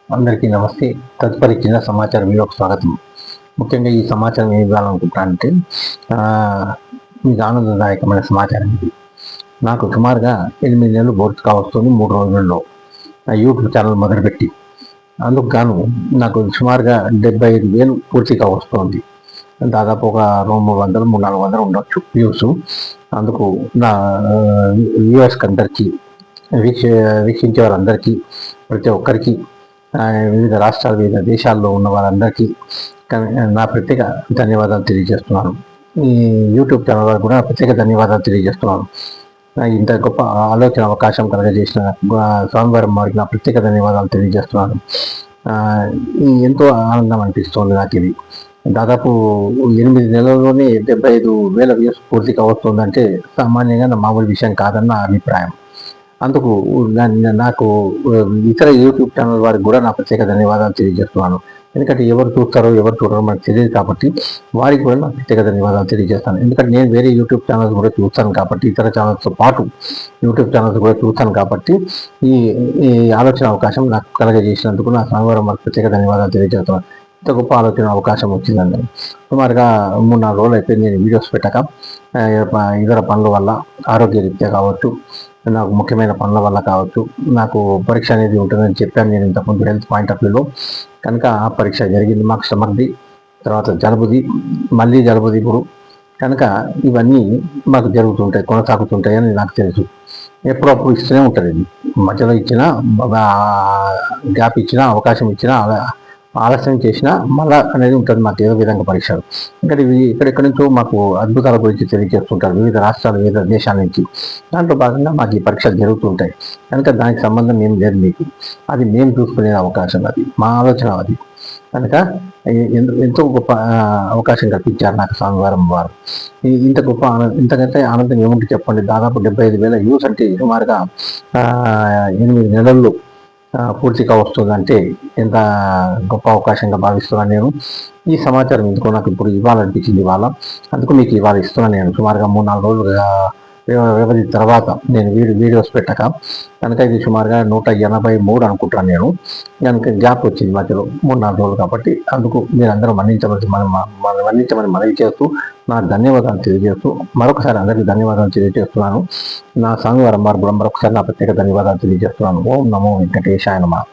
అందరికీ నమస్తే. తదుపరి చిన్న సమాచారం వీడియోకి స్వాగతం. ముఖ్యంగా ఈ సమాచారం ఏం ఇవ్వాలనుకుంటున్నానంటే మీకు ఆనందదాయకమైన సమాచారం ఇది. నాకు సుమారుగా 8 నెలలు పూర్తిగా వస్తుంది 3 రోజుల్లో యూట్యూబ్ ఛానల్ మొదలుపెట్టి. అందుకు గాను నాకు సుమారుగా 75,000 పూర్తిగా వస్తుంది. దాదాపు ఒక 300, 400 ఉండొచ్చు వ్యూస్. అందుకు నా వ్యూవర్స్కి అందరికీ వీక్షించే వారందరికీ ప్రతి ఒక్కరికి వివిధ రాష్ట్రాలు వివిధ దేశాల్లో ఉన్న వారందరికీ నా ప్రత్యేక ధన్యవాదాలు తెలియజేస్తున్నాను. ఈ యూట్యూబ్ ఛానల్ వారికి కూడా ప్రత్యేక ధన్యవాదాలు తెలియజేస్తున్నాను. ఇంత గొప్ప ఆలోచన అవకాశం కలగజేసిన స్వామివారం వారికి నా ప్రత్యేక ధన్యవాదాలు తెలియజేస్తున్నాను. ఎంతో ఆనందం అనిపిస్తుంది నాకు ఇది. దాదాపు 8 నెలల్లోనే 75,000 వ్యూస్ పూర్తిగా వస్తుందంటే సామాన్యంగా నా మామూలు విషయం కాదన్న అభిప్రాయం. అందుకు నాకు ఇతర యూట్యూబ్ ఛానల్ వారికి కూడా నా ప్రత్యేక ధన్యవాదాలు తెలియజేస్తున్నాను. ఎందుకంటే ఎవరు చూస్తారో ఎవరు చూడరో మనకు తెలియదు కాబట్టి వారికి కూడా నా ప్రత్యేక ధన్యవాదాలు తెలియజేస్తాను. ఎందుకంటే నేను వేరే యూట్యూబ్ ఛానల్స్ కూడా చూస్తాను కాబట్టి, ఇతర ఛానల్స్తో పాటు యూట్యూబ్ ఛానల్స్ కూడా చూస్తాను కాబట్టి ఈ ఆలోచన అవకాశం నాకు కలగజేసినందుకు నా స్వామివారం వారికి ప్రత్యేక ధన్యవాదాలు తెలియజేస్తున్నాను. ఇంత గొప్ప ఆలోచన అవకాశం వచ్చిందండి. సుమారుగా 3-4 రోజులు అయిపోయింది నేను వీడియోస్ పెట్టక. ఇతర పనుల వల్ల ఆరోగ్యరీత్యా కావచ్చు, నాకు ముఖ్యమైన పనుల వల్ల కావచ్చు, నాకు పరీక్ష అనేది ఉంటుందని చెప్పాను నేను ఇంతకుముందు హెల్త్ పాయింట్ ఆఫ్ వ్యూలో. కనుక ఆ పరీక్ష జరిగింది. మాకు స్టమక్ది, తర్వాత జలుబుది, మళ్ళీ జలుబుది ఇప్పుడు. కనుక ఇవన్నీ మాకు జరుగుతుంటాయి, కొనసాగుతుంటాయని నాకు తెలుసు. ఎప్పుడప్పుడు ఇస్తూనే ఉంటుంది. ఇది మధ్యలో ఇచ్చినా, గ్యాప్ ఇచ్చినా, అవకాశం ఇచ్చినా, ఆలస్యం చేసినా మళ్ళా అనేది ఉంటుంది మాకు ఏదో విధంగా పరీక్షలు. ఇంకా ఇవి ఎక్కడెక్కడి నుంచో మాకు అద్భుతాల గురించి తెలియజేస్తుంటారు వివిధ రాష్ట్రాలు, వివిధ దేశాల నుంచి. దాంట్లో భాగంగా మాకు ఈ పరీక్షలు జరుగుతుంటాయి. కనుక దానికి సంబంధం ఏం లేదు మీకు. అది మేము చూసుకునే అవకాశం, అది మా ఆలోచన అది. కనుక ఎంతో గొప్ప అవకాశం కల్పించారు నాకు స్వామివారం వారు. ఇంత గొప్ప ఇంతకంటే ఆనందం ఏముంటే చెప్పండి. దాదాపు 75,000 వ్యూస్ అంటే సుమారుగా 8 నెలల్లో పూర్తిగా వస్తుందంటే ఎంత గొప్ప అవకాశంగా భావిస్తున్నాను నేను. ఈ సమాచారం ఎందుకో నాకు ఇప్పుడు ఇవ్వాలనిపించింది ఇవాళ. అందుకు మీకు ఇవాళ ఇస్తున్నాను నేను. సుమారుగా 3-4 రోజులుగా వ్యవధి తర్వాత నేను వీడియోస్ పెట్టక. కనుక ఇది సుమారుగా 183 అనుకుంటాను నేను. కనుక గ్యాప్ వచ్చింది మధ్యలో 3-4 రోజులు కాబట్టి అందుకు మీరందరూ మన్నించమని మనవి చేస్తూ నా ధన్యవాదాలు తెలియజేస్తూ మరొకసారి అందరికీ ధన్యవాదాలు తెలియజేస్తున్నాను. నా స్వామివారం వారు కూడా మరొకసారి నా ప్రత్యేక ధన్యవాదాలు తెలియజేస్తున్నాను. ఓం నమో వెంకటేశాయ నమః.